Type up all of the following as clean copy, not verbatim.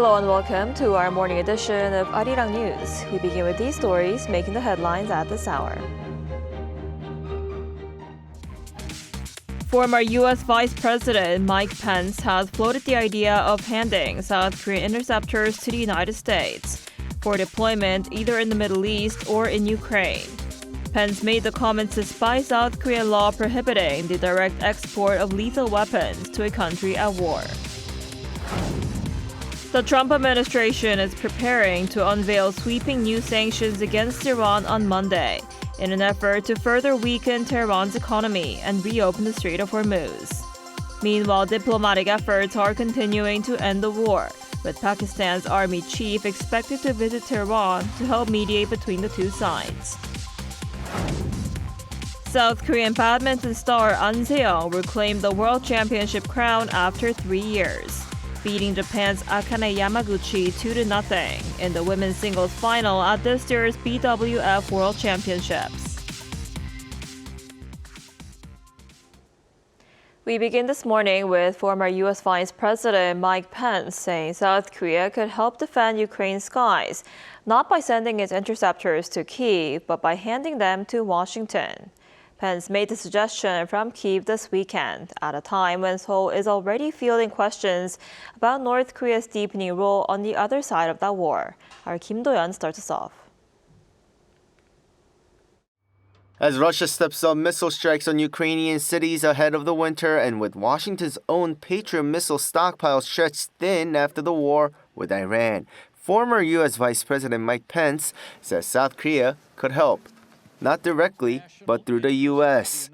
Hello and welcome to our morning edition of Arirang News. We begin with these stories making the headlines at this hour. Former U.S. Vice President Mike Pence has floated the idea of handing South Korean interceptors to the United States for deployment either in the Middle East or in Ukraine. Pence made the comments despite South Korean law prohibiting the direct export of lethal weapons to a country at war. The Trump administration is preparing to unveil sweeping new sanctions against Iran on Monday in an effort to further weaken Tehran's economy and reopen the Strait of Hormuz. Meanwhile, diplomatic efforts are continuing to end the war, with Pakistan's army chief expected to visit Tehran to help mediate between the two sides. South Korean badminton star Ahn Se-young reclaimed the World Championship crown after 3 years, beating Japan's Akane Yamaguchi 2-0 in the women's singles final at this year's BWF World Championships. We begin this morning with former U.S. Vice President Mike Pence saying South Korea could help defend Ukraine's skies, not by sending its interceptors to Kyiv, but by handing them to Washington. Pence made the suggestion from Kyiv this weekend, at a time when Seoul is already fielding questions about North Korea's deepening role on the other side of that war. Our Kim Do-yeon starts us off. As Russia steps up missile strikes on Ukrainian cities ahead of the winter, and with Washington's own Patriot missile stockpile stretched thin after the war with Iran, former U.S. Vice President Mike Pence says South Korea could help. Not directly, but through the U.S.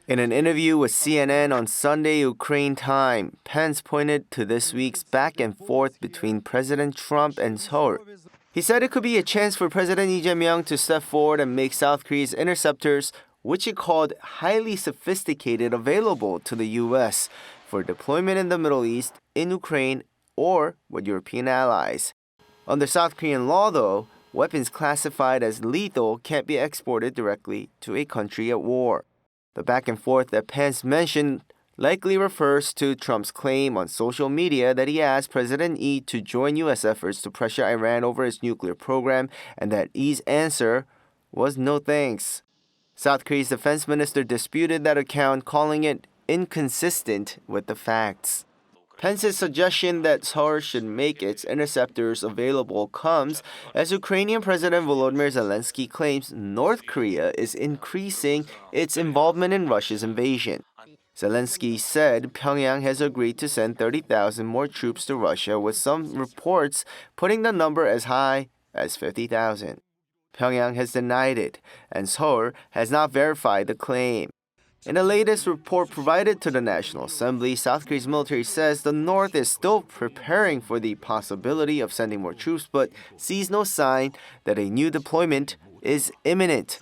In an interview with CNN on Sunday Ukraine time, Pence pointed to this week's back and forth between President Trump and Seoul. He said it could be a chance for President Lee Jae-myung to step forward and make South Korea's interceptors, which he called highly sophisticated, available to the U.S. for deployment in the Middle East, in Ukraine, or with European allies. Under South Korean law, though, weapons classified as lethal can't be exported directly to a country at war. The back and forth that Pence mentioned likely refers to Trump's claim on social media that he asked President Lee to join U.S. efforts to pressure Iran over its nuclear program, and that Lee's answer was no thanks. South Korea's defense minister disputed that account, calling it inconsistent with the facts. Pence's suggestion that Seoul should make its interceptors available comes as Ukrainian President Volodymyr Zelensky claims North Korea is increasing its involvement in Russia's invasion. Zelensky said Pyongyang has agreed to send 30,000 more troops to Russia, with some reports putting the number as high as 50,000. Pyongyang has denied it, and Seoul has not verified the claim. In the latest report provided to the National Assembly, South Korea's military says the North is still preparing for the possibility of sending more troops, but sees no sign that a new deployment is imminent.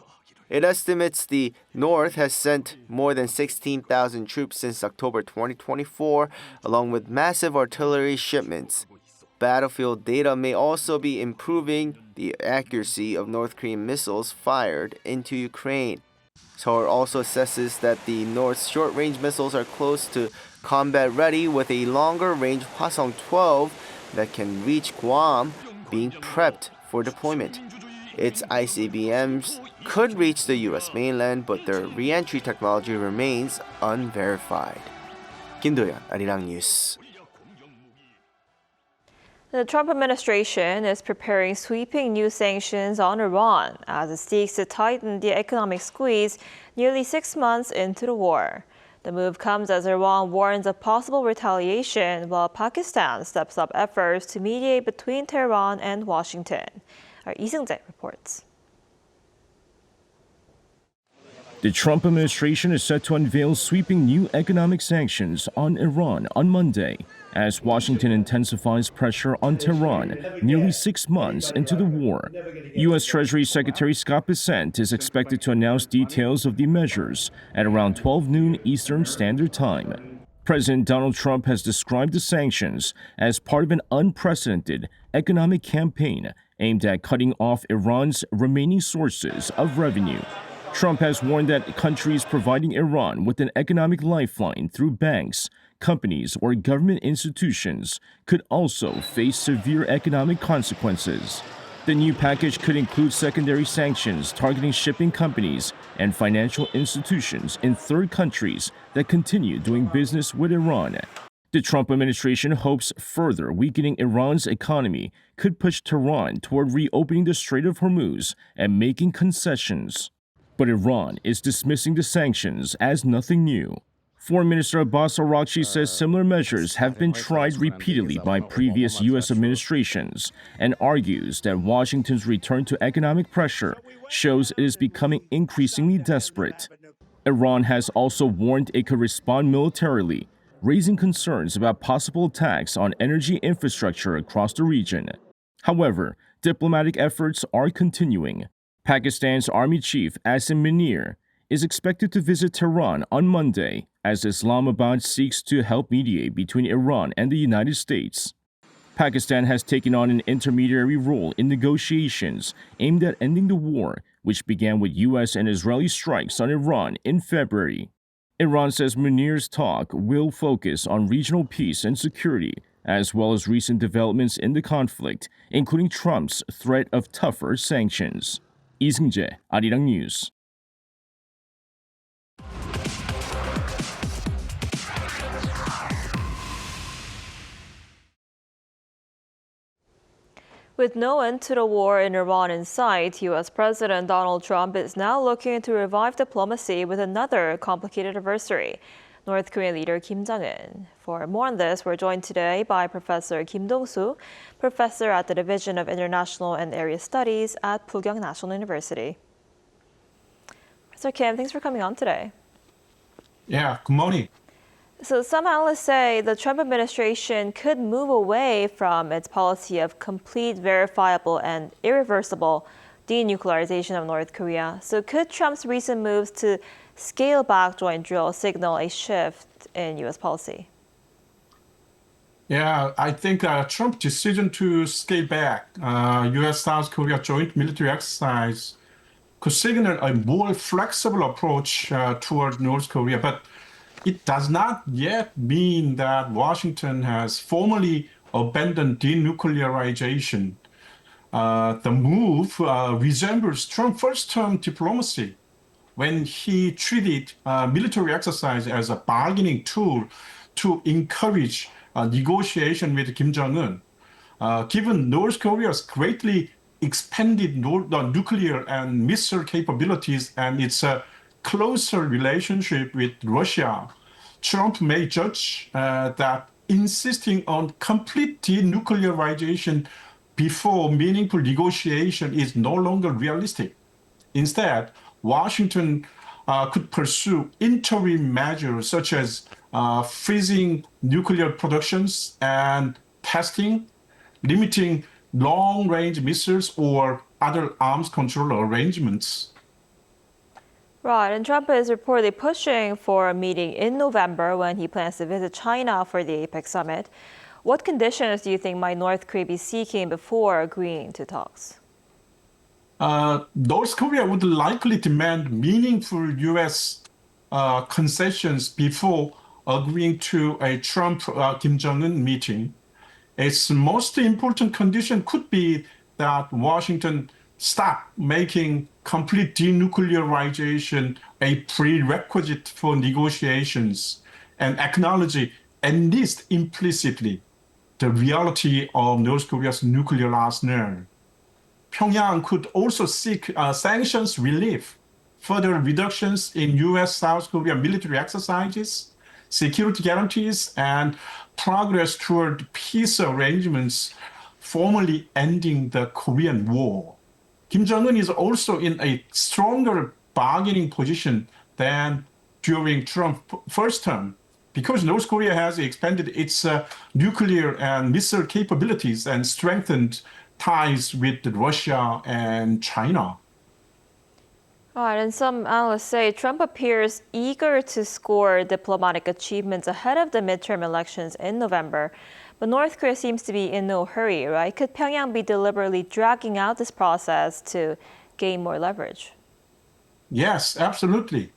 It estimates the North has sent more than 16,000 troops since October 2024, along with massive artillery shipments. Battlefield data may also be improving the accuracy of North Korean missiles fired into Ukraine. Seoul also assesses that the North's short-range missiles are close to combat-ready, with a longer-range Hwasong-12 that can reach Guam being prepped for deployment. Its ICBMs could reach the U.S. mainland, but their re-entry technology remains unverified. Kim Do-yeon, Arirang News. The Trump administration is preparing sweeping new sanctions on Iran as it seeks to tighten the economic squeeze nearly 6 months into the war. The move comes as Iran warns of possible retaliation, while Pakistan steps up efforts to mediate between Tehran and Washington. Our Lee Seung-jae reports. The Trump administration is set to unveil sweeping new economic sanctions on Iran on Monday, as Washington intensifies pressure on Tehran nearly 6 months into the war. U.S. Treasury Secretary Scott Bessent is expected to announce details of the measures at around 12 noon Eastern Standard Time. President Donald Trump has described the sanctions as part of an unprecedented economic campaign aimed at cutting off Iran's remaining sources of revenue. Trump has warned that countries providing Iran with an economic lifeline through banks companies, or government institutions could also face severe economic consequences. The new package could include secondary sanctions targeting shipping companies and financial institutions in third countries that continue doing business with Iran. The Trump administration hopes further weakening Iran's economy could push Tehran toward reopening the Strait of Hormuz and making concessions. But Iran is dismissing the sanctions as nothing new. Foreign Minister Abbas Araghchi says similar measures have been tried repeatedly by previous U.S. administrations and argues that Washington's return to economic pressure shows it is becoming increasingly desperate. Iran has also warned it could respond militarily, raising concerns about possible attacks on energy infrastructure across the region. However, diplomatic efforts are continuing. Pakistan's Army Chief Asim Munir is expected to visit Tehran on Monday as Islamabad seeks to help mediate between Iran and the United States. Pakistan has taken on an intermediary role in negotiations aimed at ending the war, which began with U.S. and Israeli strikes on Iran in February. Iran says Munir's talk will focus on regional peace and security, as well as recent developments in the conflict, including Trump's threat of tougher sanctions. Lee Seung-jae, Arirang News. With no end to the war in Iran in sight, U.S. President Donald Trump is now looking to revive diplomacy with another complicated adversary, North Korean leader Kim Jong-un. For more on this, we're joined today by Professor Kim Dong-soo, professor at the Division of International and Area Studies at Pugyang National University. Professor Kim, thanks for coming on today. Yeah, good morning. So some analysts say the Trump administration could move away from its policy of complete, verifiable, and irreversible denuclearization of North Korea. So could Trump's recent moves to scale back joint drill signal a shift in U.S. policy? Yeah, I think Trump's decision to scale back U.S.-South Korea joint military exercise could signal a more flexible approach toward North Korea, but it does not yet mean that Washington has formally abandoned denuclearization. The move resembles Trump's first-term diplomacy when he treated military exercise as a bargaining tool to encourage negotiation with Kim Jong-un. Given North Korea's greatly expanded nuclear and missile capabilities and its closer relationship with Russia, Trump may judge that insisting on complete denuclearization before meaningful negotiation is no longer realistic. Instead, Washington could pursue interim measures such as freezing nuclear productions and testing, limiting long-range missiles or other arms control arrangements. Right, and Trump is reportedly pushing for a meeting in November when he plans to visit China for the APEC summit. What conditions do you think might North Korea be seeking before agreeing to talks? North Korea would likely demand meaningful U.S. Concessions before agreeing to a Trump-Kim Jong-un meeting. Its most important condition could be that Washington stop making complete denuclearization a prerequisite for negotiations and acknowledge, at least implicitly, the reality of North Korea's nuclear arsenal. Pyongyang could also seek sanctions relief, further reductions in U.S.-South Korea military exercises, security guarantees, and progress toward peace arrangements, formally ending the Korean War. Kim Jong-un is also in a stronger bargaining position than during Trump's first term because North Korea has expanded its nuclear and missile capabilities and strengthened ties with Russia and China. All right, and some analysts say Trump appears eager to score diplomatic achievements ahead of the midterm elections in November. But North Korea seems to be in no hurry, right? Could Pyongyang be deliberately dragging out this process to gain more leverage? Yes, absolutely.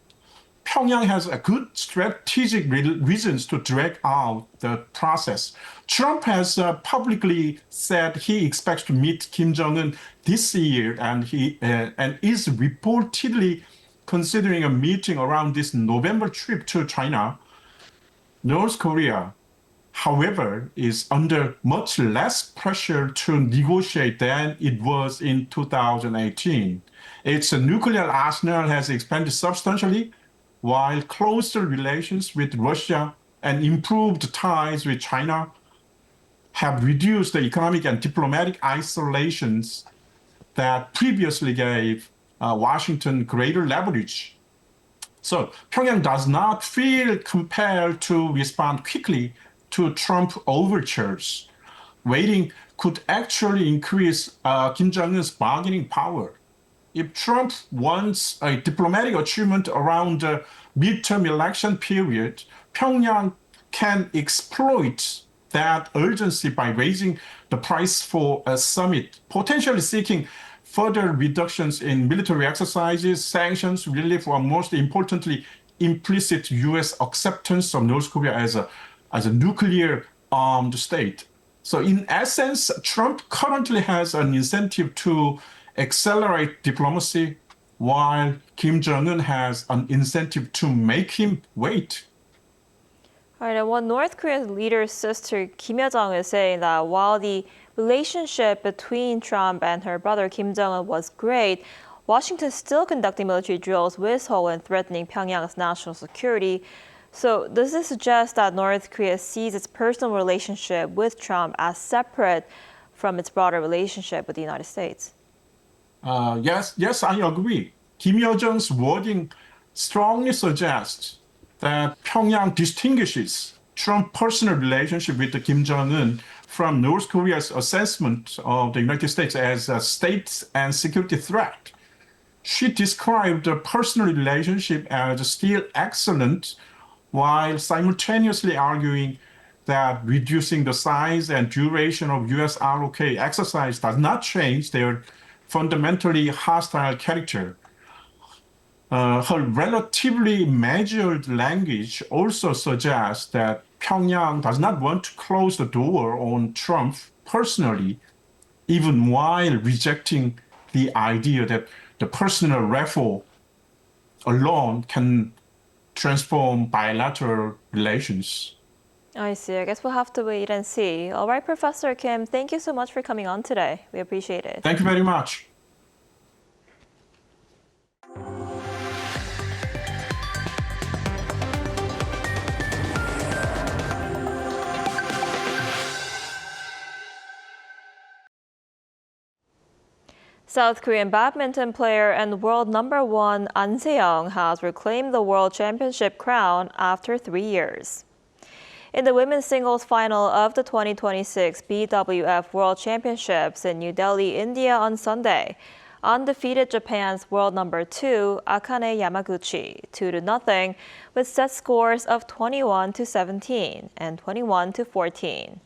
Pyongyang has a good strategic reasons to drag out the process. Trump has publicly said he expects to meet Kim Jong-un this year, and he and is reportedly considering a meeting around this November trip to China. North Korea, however, is under much less pressure to negotiate than it was in 2018. Its nuclear arsenal has expanded substantially, while closer relations with Russia and improved ties with China have reduced the economic and diplomatic isolations that previously gave Washington greater leverage. So Pyongyang does not feel compelled to respond quickly to Trump overtures. Waiting could actually increase Kim Jong-un's bargaining power. If Trump wants a diplomatic achievement around the midterm election period, Pyongyang can exploit that urgency by raising the price for a summit, potentially seeking further reductions in military exercises, sanctions, relief, or most importantly, implicit U.S. acceptance of North Korea as a nuclear armed state. So in essence, Trump currently has an incentive to accelerate diplomacy, while Kim Jong-un has an incentive to make him wait. All right, and one North Korean leader's sister, Kim Yo-jong, is saying that while the relationship between Trump and her brother Kim Jong-un was great, Washington is still conducting military drills with Seoul and threatening Pyongyang's national security. So does this suggest that North Korea sees its personal relationship with Trump as separate from its broader relationship with the United States? Yes, I agree. Kim Yo-jong's wording strongly suggests that Pyongyang distinguishes Trump's personal relationship with Kim Jong-un from North Korea's assessment of the United States as a state and security threat. She described the personal relationship as still excellent, while simultaneously arguing that reducing the size and duration of U.S. ROK exercise does not change their fundamentally hostile character. Her relatively measured language also suggests that Pyongyang does not want to close the door on Trump personally, even while rejecting the idea that the personal rapport alone can transform bilateral relations. I see. I guess we'll have to wait and see. All right, Professor Kim, thank you so much for coming on today. We appreciate it. Thank you very much. South Korean badminton player and world number one Ahn Se-young has reclaimed the world championship crown after 3 years. In the women's singles final of the 2026 BWF World Championships in New Delhi, India on Sunday, Ahn defeated Japan's world number 2 Akane Yamaguchi 2-0 with set scores of 21-17 and 21-14.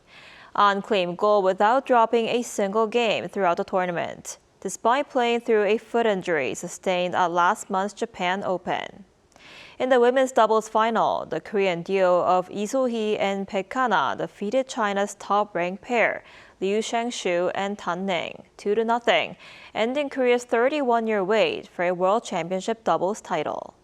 Ahn claimed gold without dropping a single game throughout the tournament, despite playing through a foot injury sustained at last month's Japan Open. In the women's doubles final, the Korean duo of Lee So-hee and Baek Hana defeated China's top-ranked pair, Liu Shangshu and Tan Ning, 2-0, ending Korea's 31-year wait for a World Championship doubles title.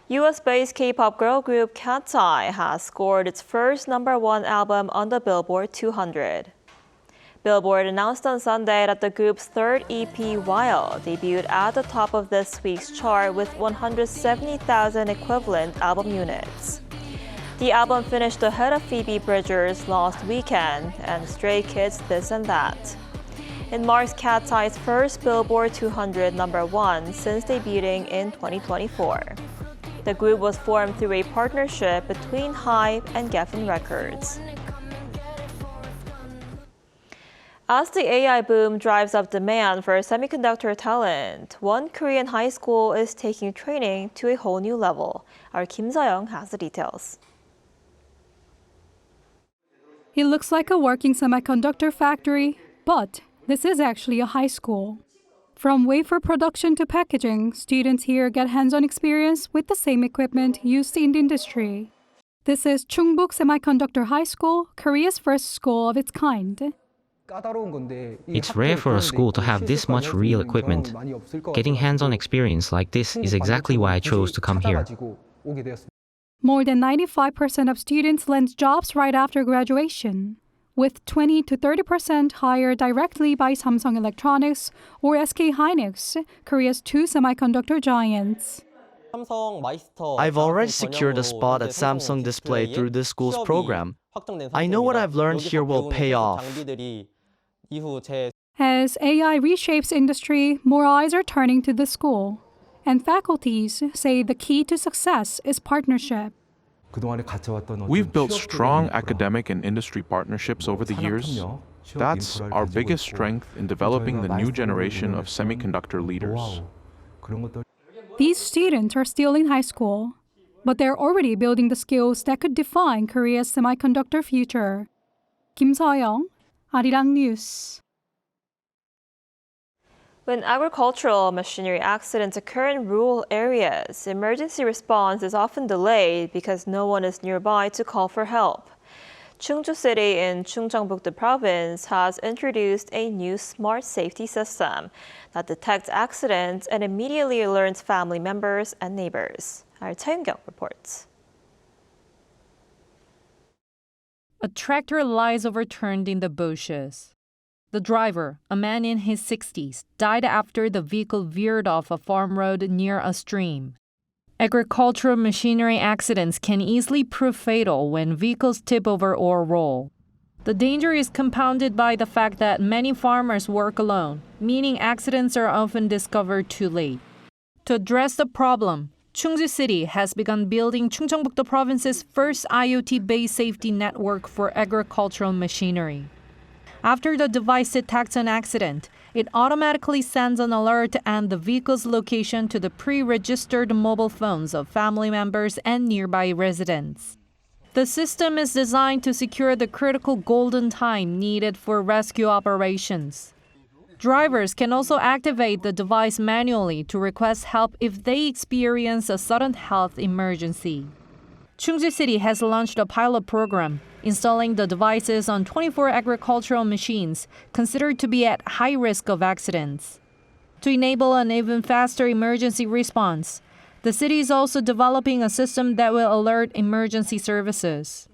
US-based K-pop girl group Katseye has scored its first #1 album on the Billboard 200. Billboard announced on Sunday that the group's third EP, While, debuted at the top of this week's chart with 170,000 equivalent album units. The album finished ahead of Phoebe Bridgers' Lost Weekend and Stray Kids' This and That. It marks Katseye's first Billboard 200 #1 since debuting in 2024. The group was formed through a partnership between HYBE and Geffen Records. As the AI boom drives up demand for semiconductor talent, one Korean high school is taking training to a whole new level. Our Kim Se-young has the details. It looks like a working semiconductor factory, but this is actually a high school. From wafer production to packaging, students here get hands-on experience with the same equipment used in the industry. This is Chungbuk Semiconductor High School, Korea's first school of its kind. It's rare for a school to have this much real equipment. Getting hands-on experience like this is exactly why I chose to come here. More than 95% of students land jobs right after graduation, with 20 to 30% hired directly by Samsung Electronics or SK Hynix, Korea's two semiconductor giants. I've already secured a spot at Samsung Display through this school's program. I know what I've learned here will pay off. As AI reshapes industry, more eyes are turning to the school. And faculties say the key to success is partnership. We've built strong academic and industry partnerships over the years. That's our biggest strength in developing the new generation of semiconductor leaders. These students are still in high school, but they're already building the skills that could define Korea's semiconductor future. Kim Se-young, Arirang News. When agricultural machinery accidents occur in rural areas, emergency response is often delayed because no one is nearby to call for help. Chungju City in Chungcheongbuk-do Province has introduced a new smart safety system that detects accidents and immediately alerts family members and neighbors. Our Tae-young reports. A tractor lies overturned in the bushes. The driver, a man in his 60s, died after the vehicle veered off a farm road near a stream. Agricultural machinery accidents can easily prove fatal when vehicles tip over or roll. The danger is compounded by the fact that many farmers work alone, meaning accidents are often discovered too late. To address the problem, Chungju City has begun building Chungcheongbuk-do Province's first IoT-based safety network for agricultural machinery. After the device detects an accident, it automatically sends an alert and the vehicle's location to the pre-registered mobile phones of family members and nearby residents. The system is designed to secure the critical golden time needed for rescue operations. Drivers can also activate the device manually to request help if they experience a sudden health emergency. Chungju City has launched a pilot program, installing the devices on 24 agricultural machines considered to be at high risk of accidents. To enable an even faster emergency response, the city is also developing a system that will alert emergency services.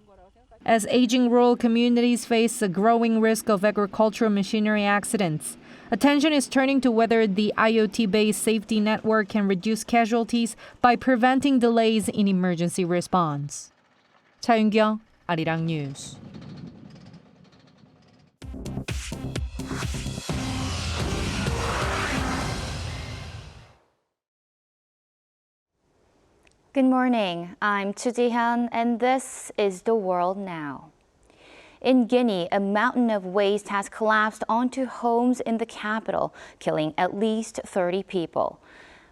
As aging rural communities face a growing risk of agricultural machinery accidents, attention is turning to whether the IoT-based safety network can reduce casualties by preventing delays in emergency response. 차윤경, Arirang News. Good morning. I'm Chu Ji-hyun, and this is The World Now. In Guinea, a mountain of waste has collapsed onto homes in the capital, killing at least 30 people.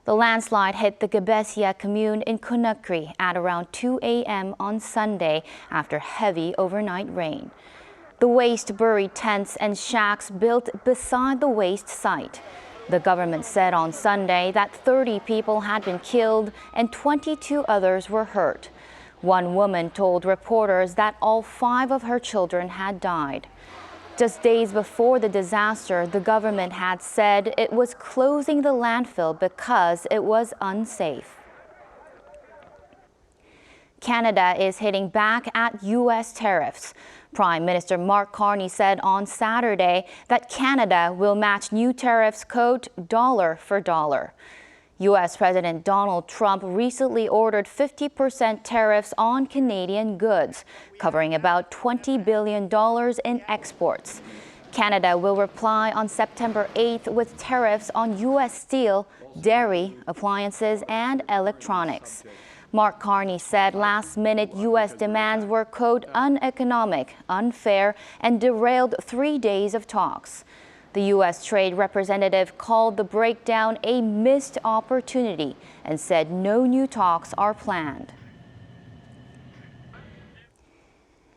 The landslide hit the Katseye commune in Conakry at around 2 a.m. on Sunday after heavy overnight rain. The waste buried tents and shacks built beside the waste site. The government said on Sunday that 30 people had been killed and 22 others were hurt. One woman told reporters that all 5 of her children had died. Just days before the disaster, the government had said it was closing the landfill because it was unsafe. Canada is hitting back at U.S. tariffs. Prime Minister Mark Carney said on Saturday that Canada will match new tariffs, quote, dollar for dollar. U.S. President Donald Trump recently ordered 50% tariffs on Canadian goods, covering about $20 billion in exports. Canada will reply on September 8th with tariffs on U.S. steel, dairy, appliances, and electronics. Mark Carney said last-minute U.S. demands were, quote, uneconomic, unfair, and derailed 3 days of talks. The U.S. trade representative called the breakdown a missed opportunity and said no new talks are planned.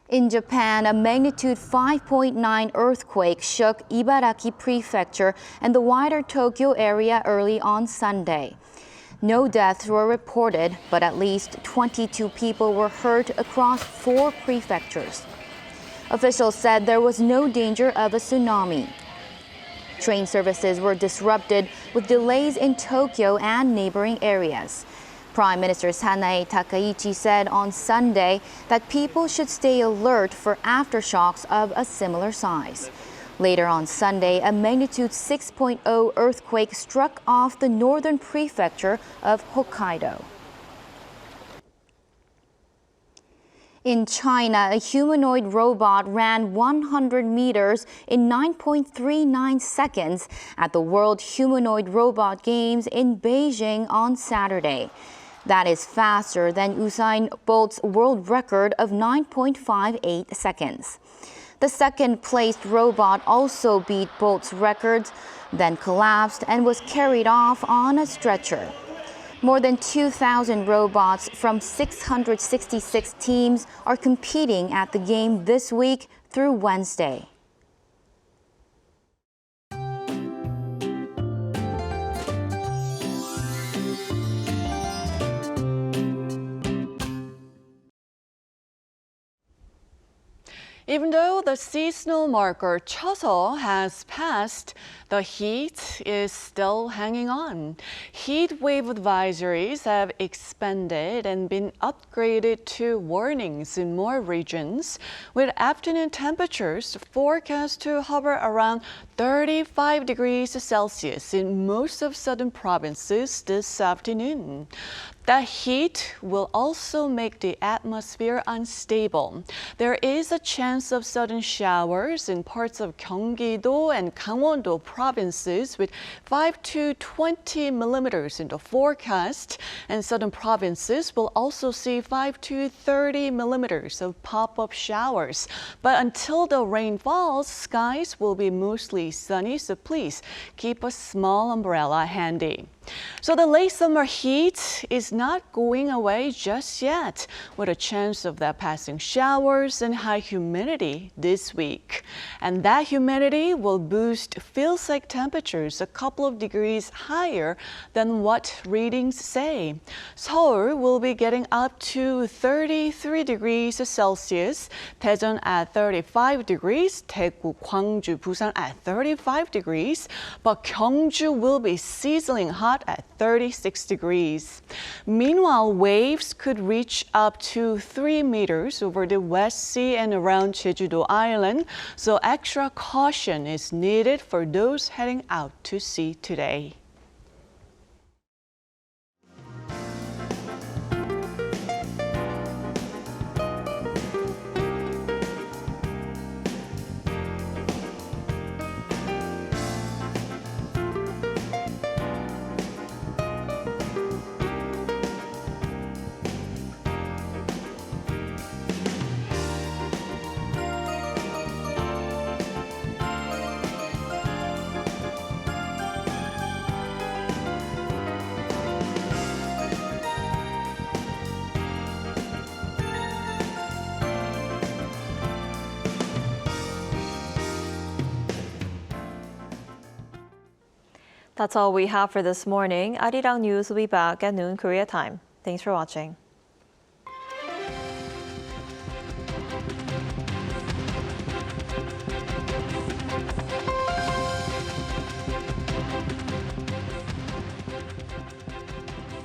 In Japan, a magnitude 5.9 earthquake shook Ibaraki Prefecture and the wider Tokyo area early on Sunday. No deaths were reported, but at least 22 people were hurt across 4 prefectures. Officials said there was no danger of a tsunami. Train services were disrupted with delays in Tokyo and neighboring areas. Prime Minister Sanae Takaichi said on Sunday that people should stay alert for aftershocks of a similar size. Later on Sunday, a magnitude 6.0 earthquake struck off the northern prefecture of Hokkaido. In China, a humanoid robot ran 100 meters in 9.39 seconds at the World Humanoid Robot Games in Beijing on Saturday. That is faster than Usain Bolt's world record of 9.58 seconds. The second-placed robot also beat Bolt's records, then collapsed and was carried off on a stretcher. More than 2,000 robots from 666 teams are competing at the game this week through Wednesday. Even though the seasonal marker Choseol has passed, the heat is still hanging on. Heat wave advisories have expanded and been upgraded to warnings in more regions, with afternoon temperatures forecast to hover around 35 degrees Celsius in most of southern provinces this afternoon. The heat will also make the atmosphere unstable. There is a chance of sudden showers in parts of Gyeonggi-do and Gangwon-do provinces with 5 to 20 millimeters in the forecast, and southern provinces will also see 5 to 30 millimeters of pop-up showers. But until the rain falls, skies will be mostly sunny, so please keep a small umbrella handy. So the late summer heat is not going away just yet, with a chance of that passing showers and high humidity this week. And that humidity will boost feels-like temperatures a couple of degrees higher than what readings say. Seoul will be getting up to 33 degrees Celsius, Daejeon at 35 degrees, Daegu, Gwangju, Busan at 35 degrees, but Gyeongju will be sizzling hot at 36 degrees. Meanwhile, waves could reach up to 3 meters over the West Sea and around Jeju-do Island, so extra caution is needed for those heading out to sea today. That's all we have for this morning. Arirang News will be back at noon Korea time. Thanks for watching.